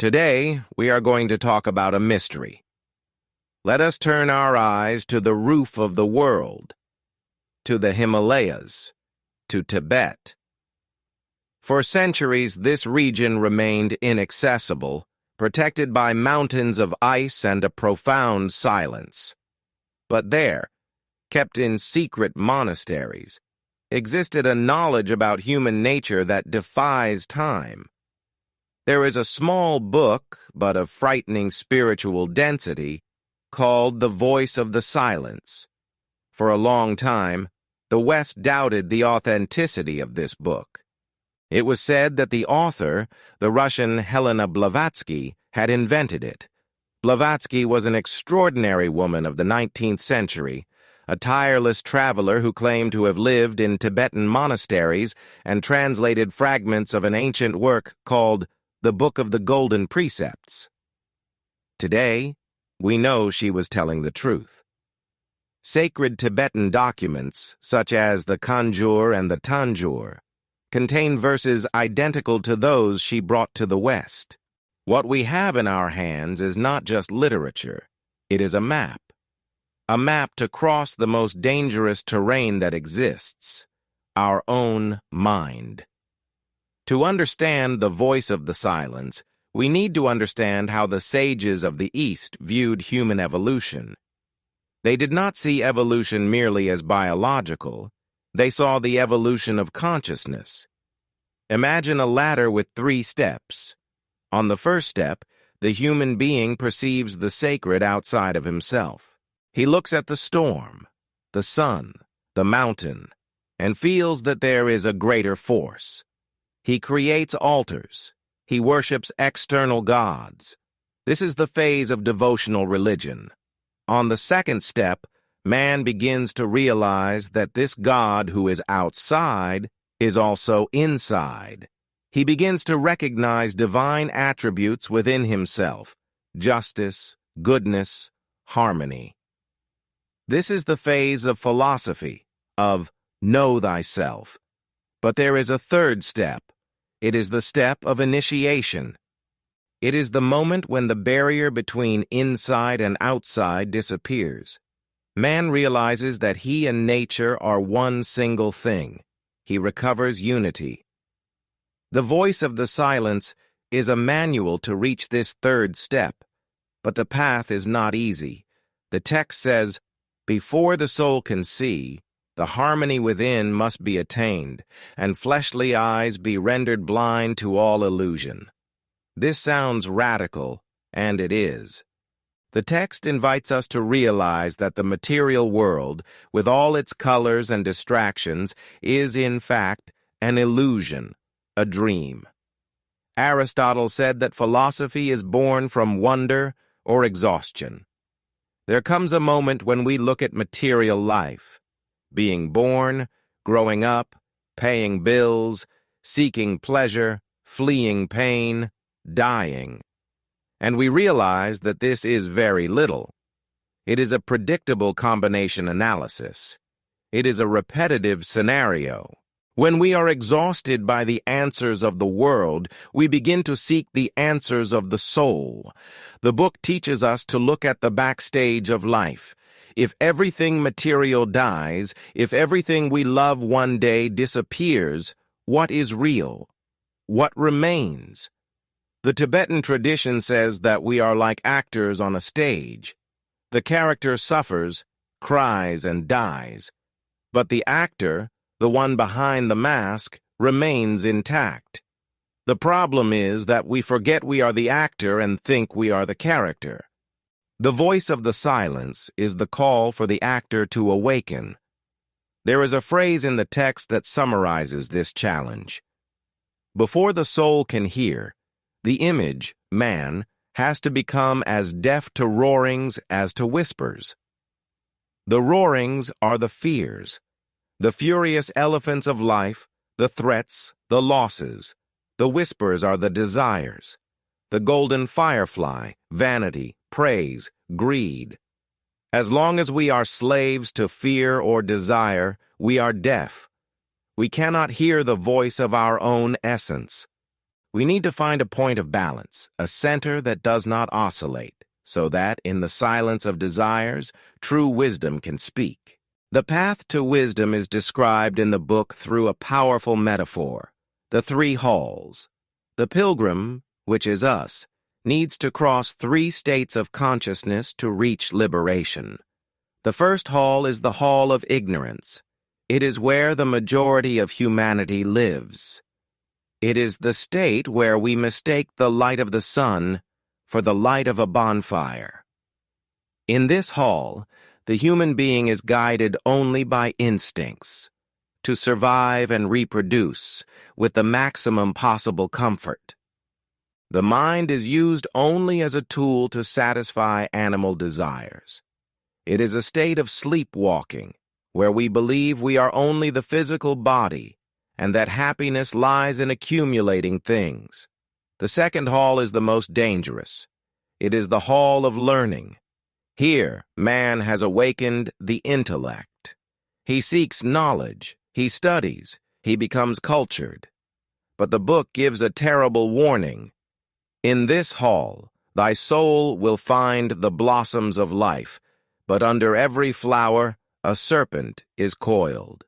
Today, we are going to talk about a mystery. Let us turn our eyes to the roof of the world, to the Himalayas, to Tibet. For centuries, this region remained inaccessible, protected by mountains of ice and a profound silence. But there, kept in secret monasteries, existed a knowledge about human nature that defies time. There is a small book, but of frightening spiritual density, called The Voice of the Silence. For a long time, the West doubted the authenticity of this book. It was said that the author, the Russian Helena Blavatsky, had invented it. Blavatsky was an extraordinary woman of the 19th century, a tireless traveler who claimed to have lived in Tibetan monasteries and translated fragments of an ancient work called the Book of the Golden Precepts. Today, we know she was telling the truth. Sacred Tibetan documents, such as the Kanjur and the Tanjur, contain verses identical to those she brought to the West. What we have in our hands is not just literature, it is a map to cross the most dangerous terrain that exists, our own mind. To understand the voice of the silence, we need to understand how the sages of the East viewed human evolution. They did not see evolution merely as biological. They saw the evolution of consciousness. Imagine a ladder with 3 steps. On the first step, the human being perceives the sacred outside of himself. He looks at the storm, the sun, the mountain, and feels that there is a greater force. He creates altars. He worships external gods. This is the phase of devotional religion. On the second step, man begins to realize that this God who is outside is also inside. He begins to recognize divine attributes within himself: justice, goodness, harmony. This is the phase of philosophy, of know thyself. But there is a third step. It is the step of initiation. It is the moment when the barrier between inside and outside disappears. Man realizes that he and nature are one single thing. He recovers unity. The voice of the silence is a manual to reach this third step, but the path is not easy. The text says, "Before the soul can see, the harmony within must be attained, and fleshly eyes be rendered blind to all illusion." This sounds radical, and it is. The text invites us to realize that the material world, with all its colors and distractions, is in fact an illusion, a dream. Aristotle said that philosophy is born from wonder or exhaustion. There comes a moment when we look at material life, being born, growing up, paying bills, seeking pleasure, fleeing pain, dying. And we realize that this is very little. It is a predictable combination analysis. It is a repetitive scenario. When we are exhausted by the answers of the world, we begin to seek the answers of the soul. The book teaches us to look at the backstage of life. If everything material dies, if everything we love one day disappears, what is real? What remains? The Tibetan tradition says that we are like actors on a stage. The character suffers, cries, and dies. But the actor, the one behind the mask, remains intact. The problem is that we forget we are the actor and think we are the character. The voice of the silence is the call for the actor to awaken. There is a phrase in the text that summarizes this challenge. Before the soul can hear, the image, man, has to become as deaf to roarings as to whispers. The roarings are the fears, the furious elephants of life, the threats, the losses. The whispers are the desires, the golden firefly, vanity, praise, greed. As long as we are slaves to fear or desire, we are deaf. We cannot hear the voice of our own essence. We need to find a point of balance, a center that does not oscillate, so that, in the silence of desires, true wisdom can speak. The path to wisdom is described in the book through a powerful metaphor, the 3 halls. The pilgrim, which is us, needs to cross 3 states of consciousness to reach liberation. The first hall is the hall of ignorance. It is where the majority of humanity lives. It is the state where we mistake the light of the sun for the light of a bonfire. In this hall, the human being is guided only by instincts, to survive and reproduce with the maximum possible comfort. The mind is used only as a tool to satisfy animal desires. It is a state of sleepwalking, where we believe we are only the physical body and that happiness lies in accumulating things. The second hall is the most dangerous. It is the hall of learning. Here, man has awakened the intellect. He seeks knowledge, he studies, he becomes cultured. But the book gives a terrible warning. In this hall, thy soul will find the blossoms of life, but under every flower, a serpent is coiled.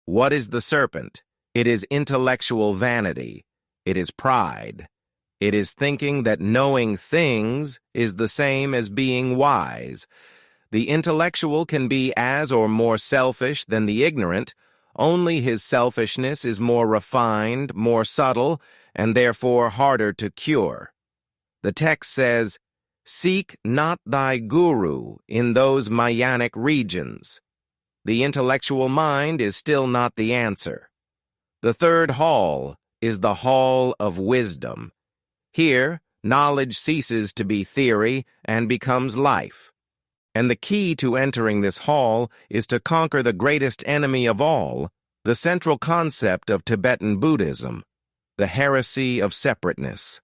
What is the serpent? It is intellectual vanity. It is pride. It is thinking that knowing things is the same as being wise. The intellectual can be as or more selfish than the ignorant, only his selfishness is more refined, more subtle, and therefore harder to cure. The text says, "Seek not thy guru in those Mayanic regions." The intellectual mind is still not the answer. The third hall is the hall of wisdom. Here, knowledge ceases to be theory and becomes life. And the key to entering this hall is to conquer the greatest enemy of all, the central concept of Tibetan Buddhism, the heresy of separateness.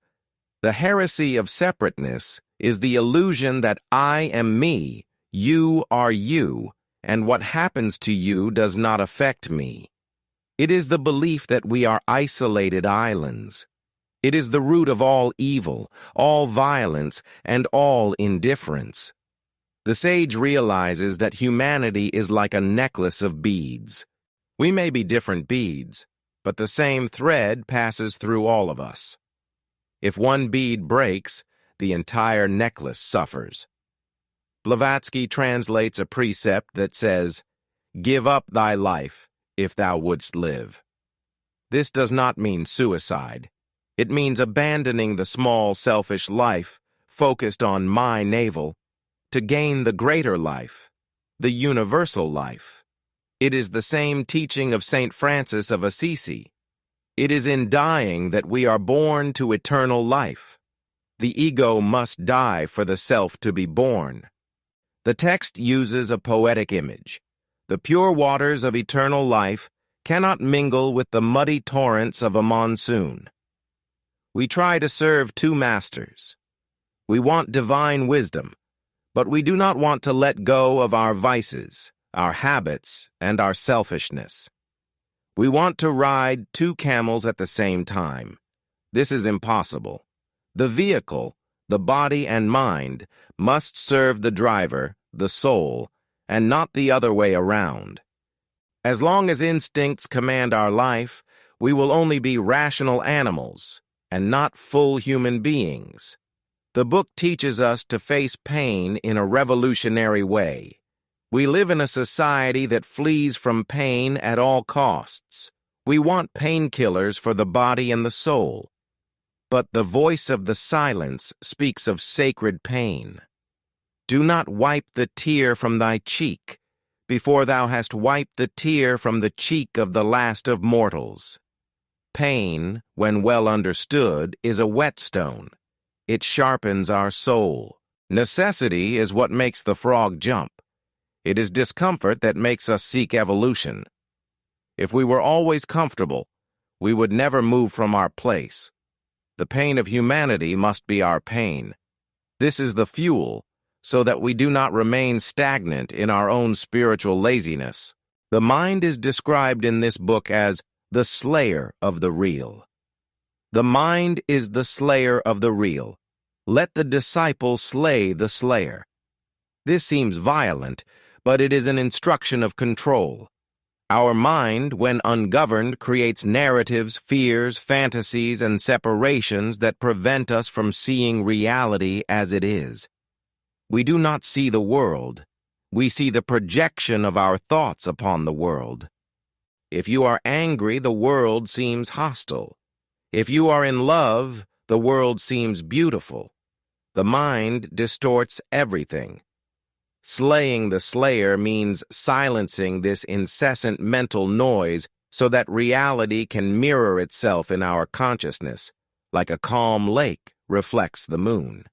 The heresy of separateness is the illusion that I am me, you are you, and what happens to you does not affect me. It is the belief that we are isolated islands. It is the root of all evil, all violence, and all indifference. The sage realizes that humanity is like a necklace of beads. We may be different beads, but the same thread passes through all of us. If one bead breaks, the entire necklace suffers. Blavatsky translates a precept that says, "Give up thy life, if thou wouldst live." This does not mean suicide. It means abandoning the small, selfish life, focused on my navel, to gain the greater life, the universal life. It is the same teaching of St. Francis of Assisi. It is in dying that we are born to eternal life. The ego must die for the self to be born. The text uses a poetic image. The pure waters of eternal life cannot mingle with the muddy torrents of a monsoon. We try to serve 2 masters. We want divine wisdom, but we do not want to let go of our vices, our habits, and our selfishness. We want to ride 2 camels at the same time. This is impossible. The vehicle, the body and mind, must serve the driver, the soul, and not the other way around. As long as instincts command our life, we will only be rational animals, and not full human beings. The book teaches us to face pain in a revolutionary way. We live in a society that flees from pain at all costs. We want painkillers for the body and the soul. But the voice of the silence speaks of sacred pain. Do not wipe the tear from thy cheek, before thou hast wiped the tear from the cheek of the last of mortals. Pain, when well understood, is a whetstone. It sharpens our soul. Necessity is what makes the frog jump. It is discomfort that makes us seek evolution. If we were always comfortable, we would never move from our place. The pain of humanity must be our pain. This is the fuel, so that we do not remain stagnant in our own spiritual laziness. The mind is described in this book as the slayer of the real. The mind is the slayer of the real. Let the disciple slay the slayer. This seems violent, but it is an instruction of control. Our mind, when ungoverned, creates narratives, fears, fantasies, and separations that prevent us from seeing reality as it is. We do not see the world. We see the projection of our thoughts upon the world. If you are angry, the world seems hostile. If you are in love, the world seems beautiful. The mind distorts everything. Slaying the slayer means silencing this incessant mental noise so that reality can mirror itself in our consciousness, like a calm lake reflects the moon.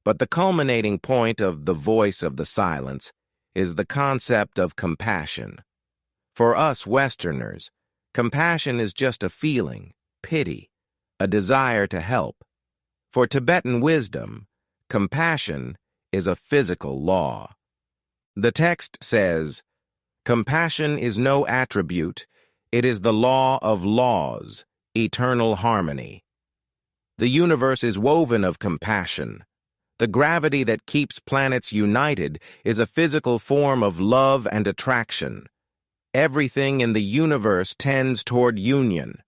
But the culminating point of the voice of the silence is the concept of compassion. For us Westerners, compassion is just a feeling, pity, a desire to help. For Tibetan wisdom, compassion is a physical law. The text says, "Compassion is no attribute, it is the law of laws, eternal harmony." The universe is woven of compassion. The gravity that keeps planets united is a physical form of love and attraction. Everything in the universe tends toward union.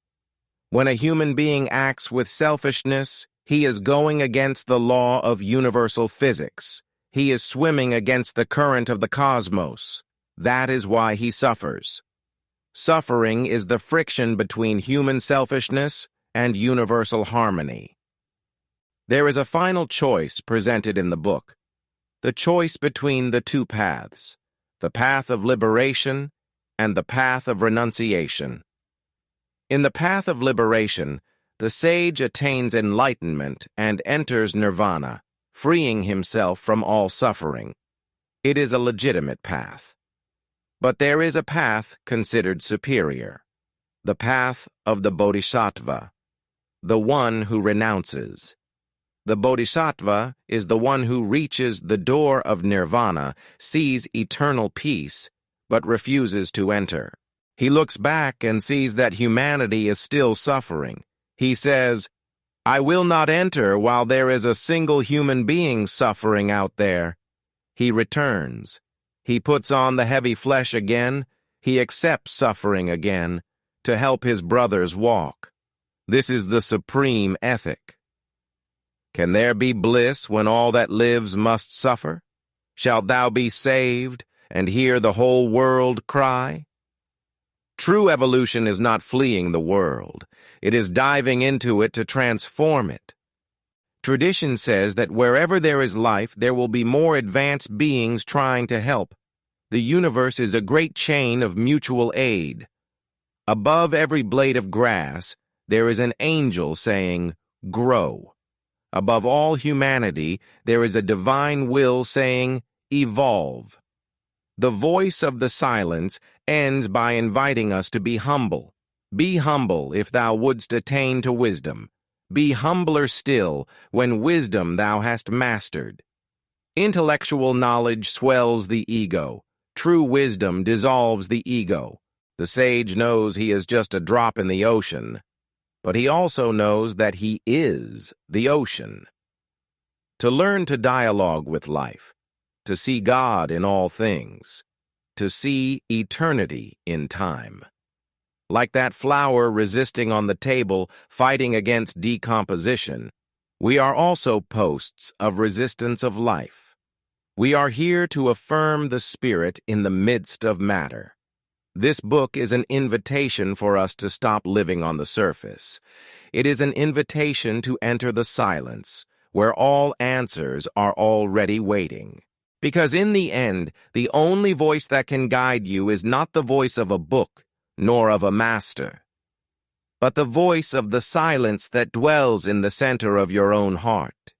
When a human being acts with selfishness, he is going against the law of universal physics. He is swimming against the current of the cosmos. That is why he suffers. Suffering is the friction between human selfishness and universal harmony. There is a final choice presented in the book, the choice between the two paths, the path of liberation and the path of renunciation. In the path of liberation, the sage attains enlightenment and enters nirvana, freeing himself from all suffering. It is a legitimate path. But there is a path considered superior, the path of the Bodhisattva, the one who renounces. The Bodhisattva is the one who reaches the door of nirvana, sees eternal peace, but refuses to enter. He looks back and sees that humanity is still suffering. He says, "I will not enter while there is a single human being suffering out there." He returns. He puts on the heavy flesh again. He accepts suffering again to help his brothers walk. This is the supreme ethic. Can there be bliss when all that lives must suffer? Shalt thou be saved and hear the whole world cry? True evolution is not fleeing the world. It is diving into it to transform it. Tradition says that wherever there is life, there will be more advanced beings trying to help. The universe is a great chain of mutual aid. Above every blade of grass, there is an angel saying, "Grow." Above all humanity, there is a divine will saying, "Evolve." The voice of the silence ends by inviting us to be humble. Be humble if thou wouldst attain to wisdom. Be humbler still when wisdom thou hast mastered. Intellectual knowledge swells the ego. True wisdom dissolves the ego. The sage knows he is just a drop in the ocean, but he also knows that he is the ocean. To learn to dialogue with life, to see God in all things, to see eternity in time. Like that flower resisting on the table, fighting against decomposition, we are also posts of resistance of life. We are here to affirm the spirit in the midst of matter. This book is an invitation for us to stop living on the surface. It is an invitation to enter the silence, where all answers are already waiting. Because in the end, the only voice that can guide you is not the voice of a book, nor of a master, but the voice of the silence that dwells in the center of your own heart.